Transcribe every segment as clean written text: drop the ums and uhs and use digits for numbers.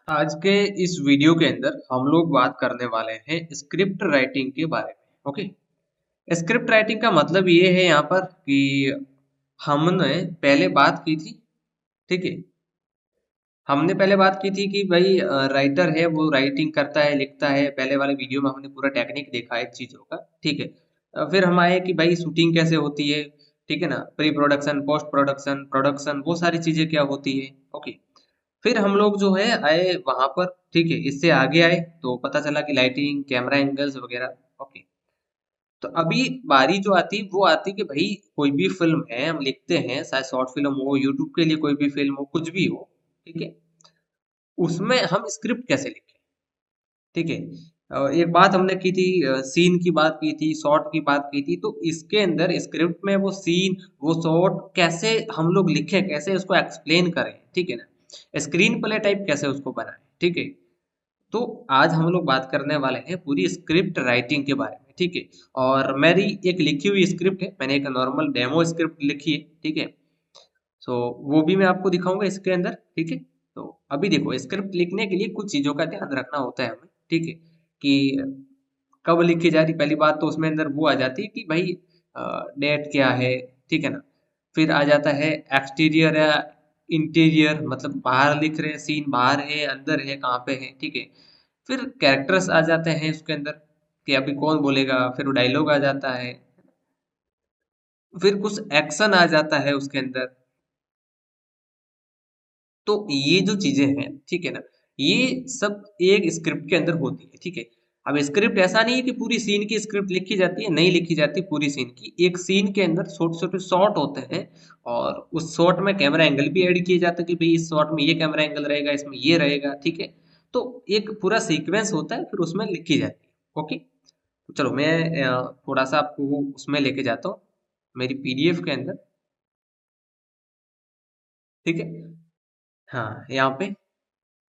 आज के इस वीडियो के अंदर हम लोग बात करने वाले हैं स्क्रिप्ट राइटिंग के बारे में। ओके। स्क्रिप्ट राइटिंग का मतलब ये है यहाँ पर कि हमने पहले बात की थी। ठीक है। हमने पहले बात की थी कि भाई राइटर है वो राइटिंग करता है, लिखता है। पहले वाले वीडियो में हमने पूरा टेक्निक देखा है चीजों का। ठीक है। फिर हम आए कि भाई शूटिंग कैसे होती है। ठीक है ना, pre production, post production, production, वो सारी चीजें क्या होती है। ओके। फिर हम लोग जो है आए वहां पर। ठीक है, इससे आगे आए तो पता चला कि लाइटिंग, कैमरा एंगल्स वगैरह। ओके। तो अभी बारी जो आती वो आती कि भाई कोई भी फिल्म है, हम लिखते हैं, चाहे शॉर्ट फिल्म हो, यूट्यूब के लिए कोई भी फिल्म हो, कुछ भी हो। ठीक है। उसमें हम स्क्रिप्ट कैसे लिखें। ठीक है। एक बात हमने की थी, सीन की बात की थी, शॉट की बात की थी। तो इसके अंदर स्क्रिप्ट में वो सीन, वो शॉट कैसे हम लोग लिखें, कैसे उसको एक्सप्लेन करें। ठीक है ना, स्क्रीन प्ले टाइप कैसे उसको बनाएं। ठीक है। तो आज हम लोग बात करने वाले हैं पूरी स्क्रिप्ट राइटिंग के बारे में। ठीक है। और मेरी एक लिखी हुई स्क्रिप्ट है, मैंने एक नॉर्मल डेमो स्क्रिप्ट लिखी है। ठीक है। सो वो भी मैं आपको दिखाऊंगा इसके अंदर। ठीक है। तो अभी देखो, स्क्रिप्ट लिखने के लिए कुछ चीजों का ध्यान रखना होता है हमें। ठीक है। कि कब लिखी जा रही, पहली बात तो उसमें अंदर वो आ जाती है कि भाई डेट क्या है। ठीक है ना। फिर आ जाता है एक्सटीरियर या इंटीरियर, मतलब बाहर लिख रहे हैं, सीन बाहर है, अंदर है, कहाँ पे है। ठीक है। फिर कैरेक्टर्स आ जाते हैं उसके अंदर कि अभी कौन बोलेगा, फिर वो डायलॉग आ जाता है, फिर कुछ एक्शन आ जाता है उसके अंदर। तो ये जो चीजें हैं, ठीक है ना, ये सब एक स्क्रिप्ट के अंदर होती है। ठीक है। अब स्क्रिप्ट ऐसा नहीं है कि पूरी सीन की स्क्रिप्ट लिखी जाती है, नहीं लिखी जाती पूरी सीन की। एक सीन के अंदर छोटे छोटे शॉट होते हैं, और उस शॉट में कैमरा एंगल भी ऐड किए जाते हैं कि भाई इस शॉट में ये कैमरा एंगल रहेगा, इसमें ये रहेगा। ठीक है। तो एक पूरा सीक्वेंस होता है, फिर उसमें लिखी जाती है। ओके। तो चलो मैं थोड़ा सा आपको उसमें लेके जाता हूँ, मेरी पीडीएफ के अंदर। ठीक है। हाँ, यहाँ पे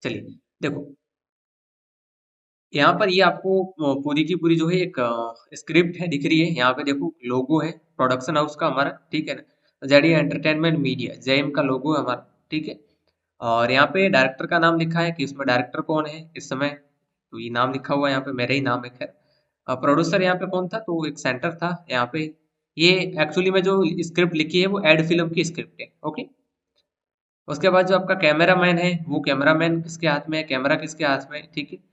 चलिए देखो, यहाँ पर ये आपको पूरी की पूरी जो है एक स्क्रिप्ट है दिख रही है। यहाँ पे देखो लोगो है प्रोडक्शन हाउस का हमारा। ठीक है ना, जेडिया एंटरटेनमेंट मीडिया, जेएम का लोगो है हमारा। ठीक है। और यहाँ पे डायरेक्टर का नाम लिखा है कि इसमें डायरेक्टर कौन है इस समय। तो ये नाम लिखा हुआ है यहाँ पे, मेरा ही नाम है खैर। प्रोड्यूसर यहाँ पे कौन था, तो एक सेंटर था यहाँ पे। ये एक्चुअली में जो स्क्रिप्ट लिखी है वो एड फिल्म की स्क्रिप्ट है। ओके। उसके बाद जो आपका कैमरा मैन है, वो कैमरा मैन किसके हाथ में है, कैमरा किसके हाथ में है। ठीक है।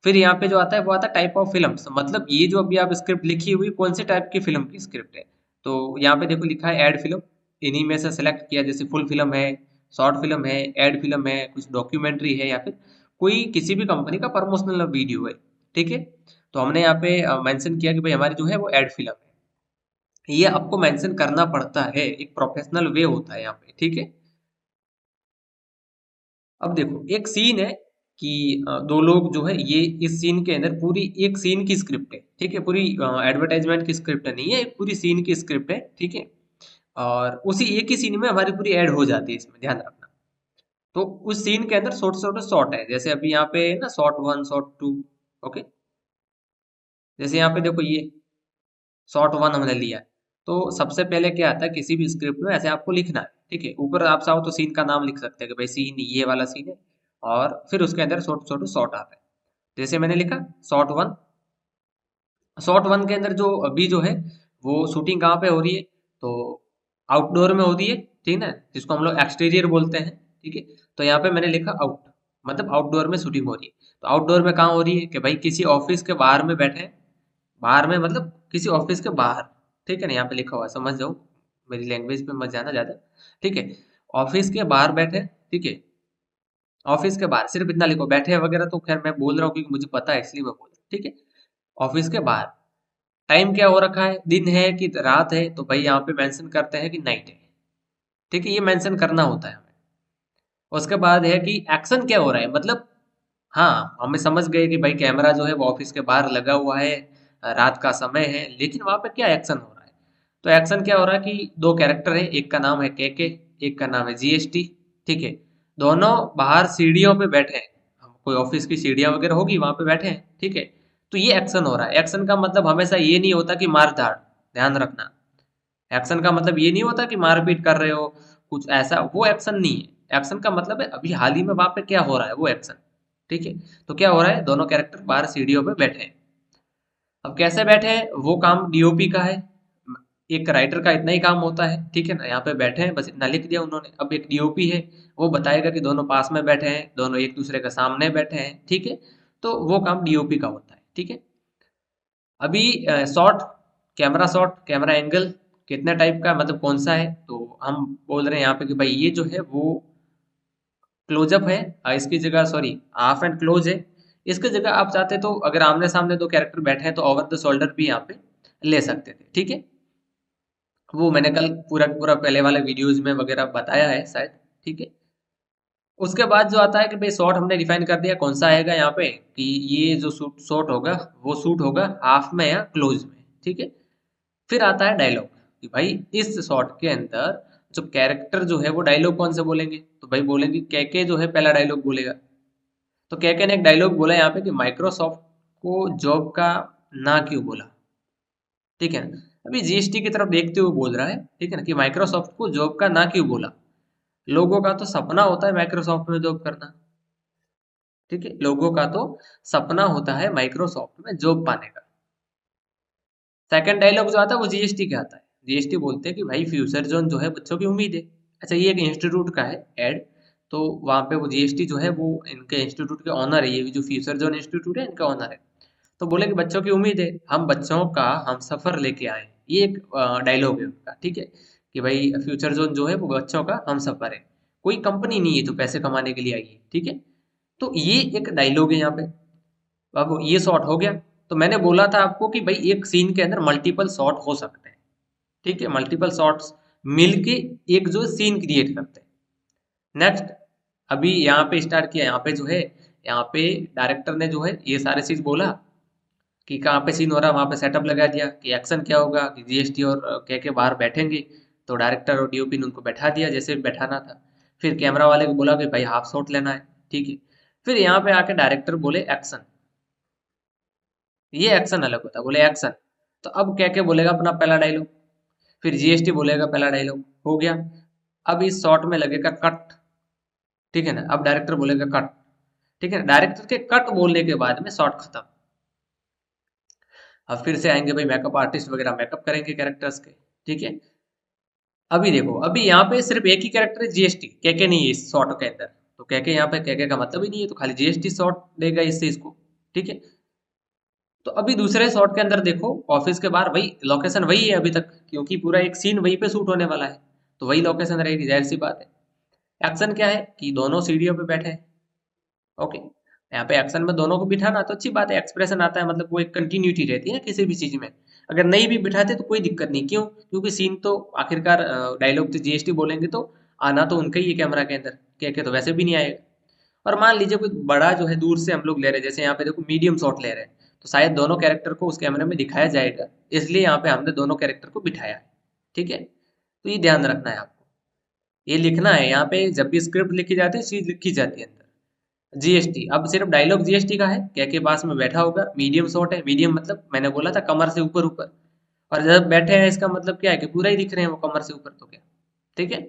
फिर यहाँ पे जो आता है वो आता है टाइप ऑफ फिल्म, मतलब ये जो अभी आप स्क्रिप्ट लिखी हुई कौन से टाइप की फिल्म की स्क्रिप्ट है। तो यहाँ पे देखो लिखा है एड फिल्म। इन्हीं में से सेलेक्ट किया, जैसे फुल फिल्म है, शॉर्ट फिल्म है, एड फिल्म है, कुछ डॉक्यूमेंट्री है, या फिर कोई किसी भी कंपनी का प्रमोशनल वीडियो है। ठीक है। तो हमने यहाँ पे मेंशन किया कि भाई हमारी जो है वो एड फिल्म है। ये आपको मेंशन करना पड़ता है, एक प्रोफेशनल वे होता है यहाँ पे। ठीक है। अब देखो एक सीन है कि दो लोग जो है, ये इस सीन के अंदर पूरी एक सीन की स्क्रिप्ट है। ठीक है। पूरी एडवर्टाइजमेंट की स्क्रिप्ट नहीं है, एक पूरी सीन की स्क्रिप्ट है। ठीक है। और उसी एक ही सीन में हमारी पूरी ऐड हो जाती है, इसमें ध्यान रखना। तो उस सीन के अंदर छोटे छोटे शॉट है, जैसे अभी यहाँ पे है ना, shot one, shot two. Okay. जैसे यहाँ पे देखो ये शॉट वन हमने लिया। तो सबसे पहले क्या आता है किसी भी स्क्रिप्ट में, ऐसे आपको लिखना है। ठीक है। ऊपर आप चाहो तो सीन का नाम लिख सकते हैं कि भाई सीन ये वाला सीन है, और फिर उसके अंदर छोटे छोटे शॉट आते हैं। जैसे मैंने लिखा शॉट वन। शॉट वन के अंदर जो अभी जो है वो शूटिंग कहाँ पे हो रही है, तो आउटडोर में हो रही है। ठीक है, जिसको हम लोग एक्सटीरियर बोलते हैं। ठीक है। तो यहाँ पे मैंने लिखा आउट, मतलब आउटडोर में शूटिंग हो रही है। तो आउटडोर में कहाँ हो रही है कि भाई किसी ऑफिस के बाहर में बैठे हैं। बाहर में मतलब किसी ऑफिस के बाहर। ठीक है ना, यहाँ पे लिखा हुआ है, समझ जाओ, मेरी लैंग्वेज पे मत जाना ज्यादा। ठीक है। ऑफिस के बाहर बैठे हैं। ठीक है। ऑफिस के बाहर सिर्फ इतना लिखो, बैठे हैं वगैरह तो खैर मैं बोल रहा हूँ क्योंकि मुझे पता है इसलिए मैं बोल रहा हूँ। ठीक है। ऑफिस के बाहर। टाइम क्या हो रखा है, दिन है कि रात है, तो भाई यहाँ पे मेंशन करते हैं कि नाइट है। ठीक है, ये मेंशन करना होता है हमें। उसके बाद है कि एक्शन क्या हो रहा है, मतलब हाँ हमें समझ गए कि भाई कैमरा जो है वो ऑफिस के बाहर लगा हुआ है, रात का समय है, लेकिन वहां पे क्या एक्शन हो रहा है। तो एक्शन क्या हो रहा है कि दो कैरेक्टर है, एक का नाम है के, एक का नाम है जीएसटी। ठीक है। दोनों बाहर सीढ़ियों पे बैठे हैं, हम कोई ऑफिस की सीढ़ियां वगैरह होगी वहां पे बैठे हैं। ठीक है। तो ये एक्शन हो रहा है। एक्शन का मतलब हमेशा ये नहीं होता कि मार धाड़, ध्यान रखना। एक्शन का मतलब ये नहीं होता कि मारपीट कर रहे हो, कुछ ऐसा, वो एक्शन नहीं है। एक्शन का मतलब है अभी हाल ही में वहां पे क्या हो रहा है, वो एक्शन। ठीक है। तो क्या हो रहा है, दोनों कैरेक्टर बाहर सीढ़ियों पे बैठे हैं। अब कैसे बैठे हैं वो काम डीओपी का है, एक राइटर का इतना ही काम होता है, ठीक है ना। यहाँ पे बैठे हैं, बस इतना लिख दिया उन्होंने। अब एक डीओपी है, वो बताएगा कि दोनों पास में बैठे हैं, दोनों एक दूसरे के सामने बैठे हैं, ठीक है। तो वो काम डीओपी का होता है, ठीक है। अभी shot, camera shot, camera angle कितने टाइप का, मतलब कौन सा है, तो हम बोल रहे हैं यहाँ पे कि भाई ये जो है वो क्लोजअप है। इसकी जगह सॉरी हाफ एंड क्लोज है। इसकी जगह आप चाहते तो अगर आमने सामने दो कैरेक्टर बैठे हैं तो ओवर द शोल्डर भी यहाँ पे ले सकते थे, ठीक है। वो मैंने कल पूरा पूरा पहले वाले वीडियोज में वगैरह बताया है शायद, ठीक है। उसके बाद जो आता है कि भाई शॉट हमने डिफाइन कर दिया कौन सा आएगा यहाँ पे, कि ये जो शॉट होगा वो शूट होगा हाफ में या क्लोज में, ठीक है। फिर आता है डायलॉग, कि भाई इस शॉट के अंदर जो कैरेक्टर जो है वो डायलॉग कौन से बोलेंगे, तो भाई बोलेंगे कैके जो है पहला डायलॉग बोलेगा। तो कैके ने एक डायलॉग बोला यहाँ पे कि माइक्रोसॉफ्ट को जॉब का ना क्यों बोला, ठीक है ना। अभी जीएसटी की तरफ देखते हुए बोल रहा है, ठीक है ना, कि माइक्रोसॉफ्ट को जॉब का ना क्यों बोला। लोगों का तो सपना होता है माइक्रोसॉफ्ट में जॉब करना, ठीक है। लोगों का तो सपना होता है माइक्रोसॉफ्ट में जॉब पाने का। सेकंड डायलॉग जो आता है वो जीएसटी का आता है। जीएसटी बोलते हैं कि भाई फ्यूचर जोन जो है बच्चों की उम्मीद है। अच्छा, ये एक इंस्टीट्यूट का है एड, तो वहां पे वो जीएसटी जो है वो इनके इंस्टीट्यूट के ऑनर है, ये जो फ्यूचर जोन इंस्टीट्यूट है इनका ऑनर है। तो बोले कि बच्चों की उम्मीद है, हम बच्चों का हम सफर लेके आए। ये एक डायलॉग है उनका, ठीक है, कि भाई फ्यूचर जोन जो है वो बच्चों का हम सफर है, कोई कंपनी नहीं है जो पैसे कमाने के लिए आई है, ठीक है। तो ये एक डायलॉग है यहाँ पे। अब ये शॉट हो गया। तो मैंने बोला था आपको कि भाई एक सीन के अंदर मल्टीपल शॉट हो सकते हैं, ठीक है। मल्टीपल शॉट्स मिलके एक जो सीन क्रिएट करते हैं। नेक्स्ट, अभी यहाँ पे स्टार्ट किया, यहाँ पे जो है, यहाँ पे डायरेक्टर ने जो है ये सारे चीज बोला कि कहाँ पे सीन हो रहा है, वहां पे सेटअप लगा दिया कि एक्शन क्या होगा, कि जीएसटी और कह के बाहर बैठेंगे। तो डायरेक्टर और डीओपी ने उनको बैठा दिया जैसे बैठाना था। फिर कैमरा वाले को बोला कि भाई हाफ शॉट लेना है, ठीक है। फिर यहाँ पे आके डायरेक्टर बोले एक्शन, ये एक्शन अलग होता है, बोले एक्शन। तो अब क्या क्या बोलेगा अपना पहला डायलॉग, फिर जीएसटी बोलेगा पहला डायलॉग, हो गया। अब इस शॉट में लगेगा कट, ठीक है ना। अब डायरेक्टर बोलेगा कट, ठीक है ना। डायरेक्टर के कट बोलने के बाद में शॉट खत्म। अब फिर से आएंगे भाई मेकअप आर्टिस्ट वगैरह, मेकअप करेंगे कैरेक्टर्स के, ठीक है। अभी देखो, अभी यहाँ पे सिर्फ एक ही कैरेक्टर है जीएसटी, कैके नहीं है इस शॉट के अंदर। तो कैके यहाँ पे कैके का मतलब ही नहीं है, तो खाली जीएसटी शॉट देगा इससे इसको, ठीक है। तो अभी दूसरे शॉट के अंदर देखो, ऑफिस के बाहर वही लोकेशन वही है अभी तक, क्योंकि पूरा एक सीन वहीं पे शूट होने वाला है। तो वही लोकेशन रहेगी, जाहिर सी बात है। एक्शन क्या है कि दोनों सीढ़ियों पे बैठे हैं, ओके। यहाँ पे एक्शन में दोनों को बिठाना तो अच्छी बात है, एक्सप्रेशन आता है, मतलब वो एक कंटिन्यूटी रहती है ना किसी भी चीज में। अगर नहीं भी बिठाते तो कोई दिक्कत नहीं, क्यों, क्योंकि सीन तो आखिरकार डायलॉग तो जीएसटी बोलेंगे तो आना तो उनका ही है कैमरा के अंदर, क्या तो वैसे भी नहीं आएगा। और मान लीजिए कोई बड़ा जो है दूर से हम लोग ले रहे हैं, जैसे यहाँ पे देखो मीडियम शॉट ले रहे हैं, तो शायद दोनों कैरेक्टर को उस कैमरे में दिखाया जाएगा, इसलिए यहाँ पे हमने दोनों कैरेक्टर को बिठाया है, ठीक है। तो ये ध्यान रखना है आपको, ये लिखना है यहाँ पे, जब भी स्क्रिप्ट लिखी जाती है चीज लिखी जाती है अंदर। जीएसटी, अब सिर्फ डायलॉग जीएसटी का है, क्या के पास में बैठा होगा, मीडियम शॉट है, मीडियम मतलब मैंने बोला था कमर से ऊपर ऊपर। और जब बैठे हैं इसका मतलब क्या है कि पूरा ही दिख रहे हैं वो कमर से ऊपर, तो क्या, ठीक है।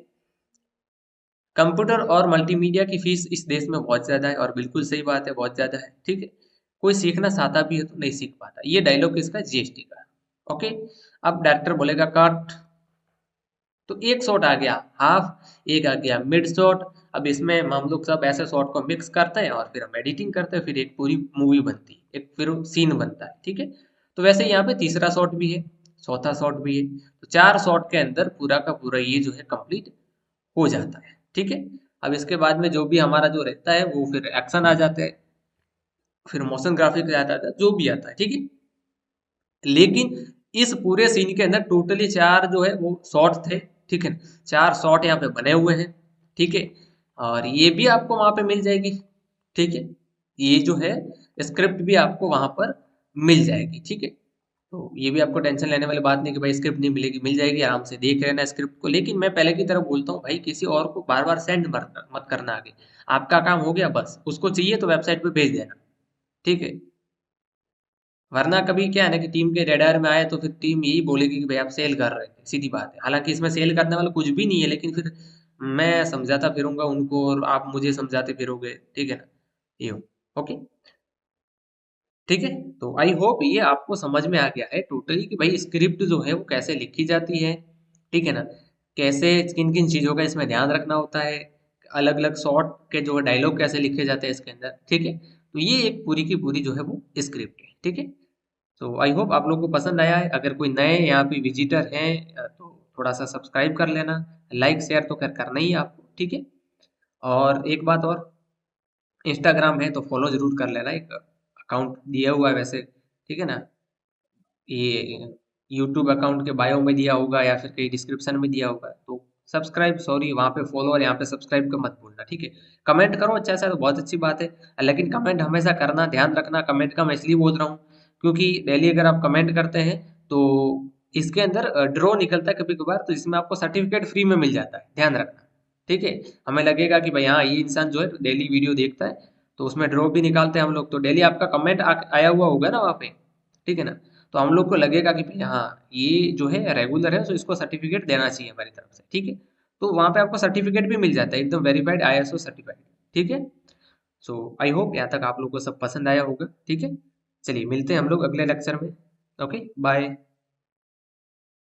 कंप्यूटर और मल्टीमीडिया की फीस इस देश में बहुत ज्यादा है, और बिल्कुल सही बात है, बहुत ज्यादा है, ठीक है। कोई सीखना चाहता भी है तो नहीं सीख पाता, ये डायलॉग किसका, जीएसटी का, ओके। अब डायरेक्टर बोलेगा काट, तो एक शॉट आ गया हाफ, एक आ गया मिड शॉट। अब इसमें हम लोग सब ऐसे शॉट को मिक्स करते हैं और फिर हम एडिटिंग करते हैं, फिर एक पूरी मूवी बनती है, एक फिर सीन बनता है, ठीक है। तो वैसे यहाँ पे तीसरा शॉट भी है, चौथा शॉट भी है, तो चार शॉट के अंदर पूरा का पूरा ये जो है कंप्लीट हो जाता है, ठीक है। अब इसके बाद में जो भी हमारा जो रहता है वो फिर एक्शन आ जाता है, फिर मोशन ग्राफिक आ जाता है, जो भी आता है, ठीक है। लेकिन इस पूरे सीन के अंदर टोटली चार जो है वो शॉट थे, ठीक है। चार शॉट यहाँ पे बने हुए हैं, ठीक है। और ये भी आपको वहां पे मिल जाएगी, ठीक है। ये जो है स्क्रिप्ट भी आपको वहां पर मिल जाएगी, ठीक है। तो ये भी आपको टेंशन लेने वाली बात नहीं कि भाई स्क्रिप्ट नहीं मिलेगी, मिल जाएगी, आराम से देख लेना स्क्रिप्ट को। लेकिन मैं पहले की तरह बोलता हूँ भाई, किसी और को बार बार सेंड मत करना आगे। आपका काम हो गया बस, उसको चाहिए तो वेबसाइट पे भेज देना, ठीक है। वरना कभी क्या है ना कि टीम के रेडार में आए तो फिर टीम यही बोलेगी कि भाई आप सेल कर रहे थे, सीधी बात है। हालांकि इसमें सेल करने वाला कुछ भी नहीं है, लेकिन फिर मैं समझाता फिरूंगा उनको और आप मुझे समझाते फिरोगे, ठीक है ना, ये ओके, ठीक है। तो आई होप ये आपको समझ में आ गया है टोटली कि भाई स्क्रिप्ट जो है वो कैसे लिखी जाती है, ठीक है ना, कैसे किन किन चीज़ों का इसमें ध्यान रखना होता है, अलग अलग शॉर्ट के जो डायलॉग कैसे लिखे जाते हैं इसके अंदर, ठीक है। तो ये एक पूरी की पूरी जो है वो स्क्रिप्ट है, ठीक है। तो आई होप आप लोग को पसंद आया है। अगर कोई नए यहाँ पे विजिटर हैं तो थोड़ा सा सब्सक्राइब कर लेना, लाइक शेयर तो खैर करना ही है आपको, ठीक है। और एक बात और, इंस्टाग्राम है तो फॉलो जरूर कर लेना, एक अकाउंट दिया हुआ है वैसे, ठीक है ना, ये यूट्यूब अकाउंट के बायो में दिया होगा या फिर कहीं डिस्क्रिप्शन में दिया होगा, तो सब्सक्राइब, सॉरी वहाँ पे फॉलो और यहाँ पे सब्सक्राइब का मत भूलना, ठीक है। कमेंट करो अच्छा सा तो बहुत अच्छी बात है, लेकिन कमेंट हमेशा करना, ध्यान रखना कमेंट का मैं इसलिए बोल रहा हूँ क्योंकि डेली अगर आप कमेंट करते हैं तो इसके अंदर ड्रॉ निकलता है कभी कभार, तो इसमें आपको सर्टिफिकेट फ्री में मिल जाता है, ध्यान रखना, ठीक है। हमें लगेगा कि भाई हाँ ये इंसान जो है डेली वीडियो देखता है, तो उसमें ड्रॉ भी निकालते हैं हम लोग, तो डेली आपका कमेंट आया हुआ होगा ना वहाँ पे, ठीक है ना, तो हम लोग को लगेगा कि भाई हाँ ये जो है रेगुलर है तो इसको सर्टिफिकेट देना चाहिए हमारी तरफ से, ठीक है। तो वहाँ पे आपको सर्टिफिकेट भी मिल जाता है एकदम वेरीफाइड ISO सर्टिफाइड, ठीक है। सो आई होप यहाँ तक आप लोग को सब पसंद आया होगा, ठीक है। चलिए मिलते हैं हम लोग अगले लेक्चर में। Okay bye.